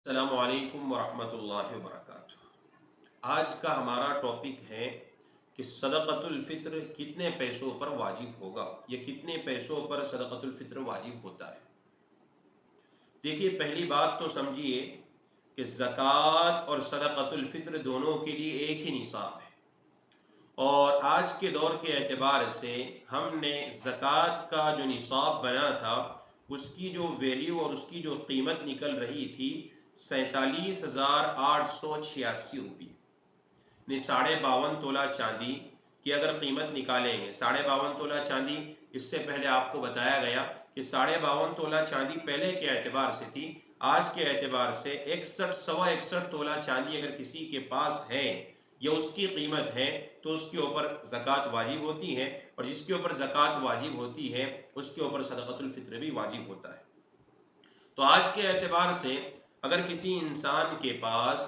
अस्सलाम वालेकुम वरहमतुल्लाहि वबरकातुहू। आज का हमारा टॉपिक है कि सदक़तुल फ़ित्र कितने पैसों पर वाजिब होगा या कितने पैसों पर सदक़तुल फ़ित्र वाजिब होता है। देखिए, पहली बात तो समझिए कि ज़कात और सदक़तुल फ़ित्र दोनों के लिए एक ही निसाब है, और आज के दौर के एतबार से हमने ज़कात का जो निसाब बना था उसकी जो वैल्यू और उसकी जो कीमत निकल रही थी 47,886 रुपये। ने 52.5 तोला चांदी की अगर कीमत निकालेंगे, 52.5 तोला चांदी, इससे पहले आपको बताया गया कि 52.5 तोला चांदी पहले के एतबार से थी, आज के एतबार से 61 तोला चांदी अगर किसी के पास है या उसकी कीमत है तो उसके ऊपर ज़कात वाजिब होती है, और जिसके ऊपर ज़कात वाजिब होती है उसके ऊपर सदक़तुल फ़ित्र भी वाजिब होता है। तो आज के एतबार से अगर किसी इंसान के पास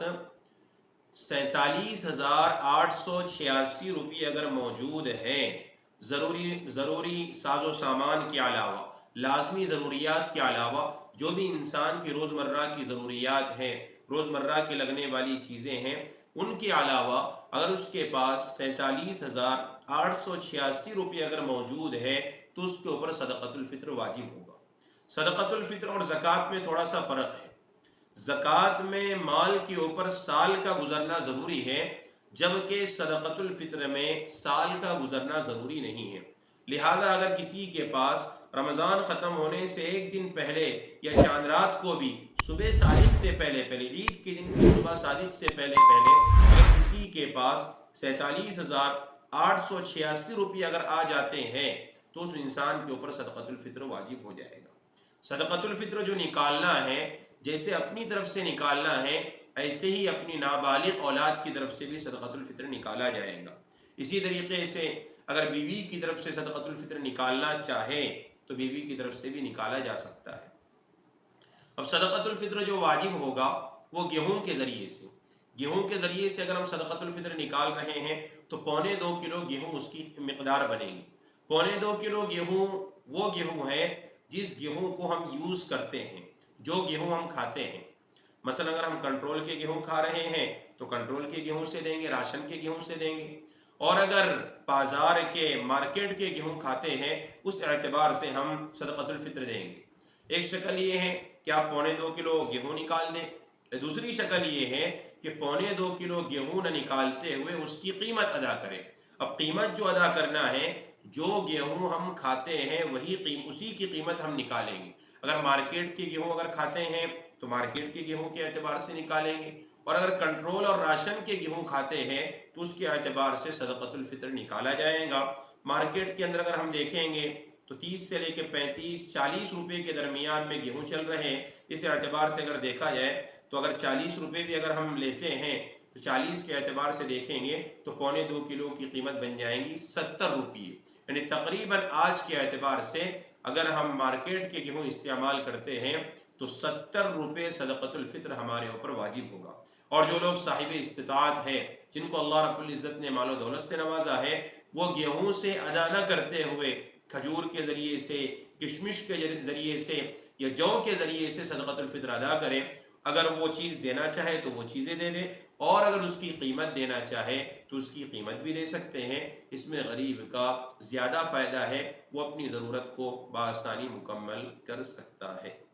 47,886 रुपये अगर मौजूद है, ज़रूरी साजो सामान के अलावा, लाजमी ज़रूरियात के अलावा जो भी इंसान की रोज़मर्रा की ज़रूरियात हैं, रोज़मर्रा की लगने वाली चीज़ें हैं, उनके अलावा अगर उसके पास 47,886 रुपये अगर मौजूद है तो उसके ऊपर सदक़तुल फ़ित्र वाजिब होगा। सदक़तुल फ़ित्र और ज़कात में थोड़ा सा फ़र्क है। ज़कात में माल के ऊपर साल का गुजरना ज़रूरी है, जबकि सदक़तुल फ़ित्र में साल का गुजरना ज़रूरी नहीं है। लिहाजा अगर किसी के पास रमज़ान ख़त्म होने से एक दिन पहले या चांद रात को भी सुबह सादिक से पहले ईद के दिन की सुबह सादिक से पहले अगर किसी के पास 47,886 रुपये अगर आ जाते हैं तो उस इंसान के ऊपर सदक़तुल फ़ित्र वाजिब हो जाएगा। सदक़तुल फ़ित्र जो निकालना है, जैसे अपनी तरफ से निकालना है, ऐसे ही अपनी नाबालिग औलाद की तरफ से भी सदक़तुल फ़ित्र निकाला जाएगा। इसी तरीके से अगर बीवी की तरफ से सदक़तुल फ़ित्र निकालना चाहे तो बीवी की तरफ से भी निकाला जा सकता है। अब सदक़तुल फ़ित्र जो वाजिब होगा वो गेहूं के ज़रिए से, अगर हम सदक़तुल फ़ित्र निकाल रहे हैं तो 2.25 किलो गेहूं उसकी मिक़दार बनेगी। 2.25 किलो गेहूं वो गेहूं है जिस गेहूं को हम यूज़ करते हैं, जो गेहूं हम खाते हैं। मसलन अगर हम कंट्रोल के गेहूं खा रहे हैं तो कंट्रोल के गेहूं से देंगे, राशन के गेहूं से देंगे, और अगर बाजार के मार्केट के गेहूं खाते हैं उस एतबार से हम सदक़तुल फ़ित्र देंगे। एक शक्ल ये है कि आप 2.25 किलो गेहूं निकाल दें। दूसरी शक्ल ये है कि 2.25 किलो गेहूं न निकालते हुए उसकी कीमत अदा करें। अब कीमत जो अदा करना है, जो गेहूं हम खाते हैं उसी की कीमत हम निकालेंगे। अगर मार्केट के गेहूं अगर खाते हैं तो मार्केट के गेहूं के एतबार से निकालेंगे, और अगर कंट्रोल और राशन के गेहूं खाते हैं तो उसके एतबार से सदक़तुल फ़ित्र निकाला जाएगा। मार्केट के अंदर अगर हम देखेंगे तो 30 से लेकर 35-40 रुपये के दरमियान में गेहूं चल रहे हैं। इस एतबार से अगर देखा जाए तो अगर 40 रुपये भी अगर हम लेते हैं तो 40 के एतबार से देखेंगे तो 2.25 किलो की कीमत बन जाएंगी 70 रुपये। यानी तकरीबन आज के एतबार से अगर हम मार्केट के गेहूं इस्तेमाल करते हैं तो 70 रुपये सदक़तुल फ़ित्र हमारे ऊपर वाजिब होगा। और जो लोग साहिब इस्तिताअत हैं, जिनको अल्लाह रब्बुल इज़्ज़त ने मालो दौलत से नवाजा है, वो गेहूं से अदा न करते हुए खजूर के ज़रिए से, किशमिश के ज़रिए से या जौ के ज़रिए से सदक़तुल फ़ित्र अदा करें। अगर वो चीज़ देना चाहे तो वो चीज़ें दे दें, और अगर उसकी कीमत देना चाहे तो उसकी कीमत भी दे सकते हैं। इसमें गरीब का ज़्यादा फ़ायदा है, वो अपनी ज़रूरत को बआसानी मुकम्मल कर सकता है।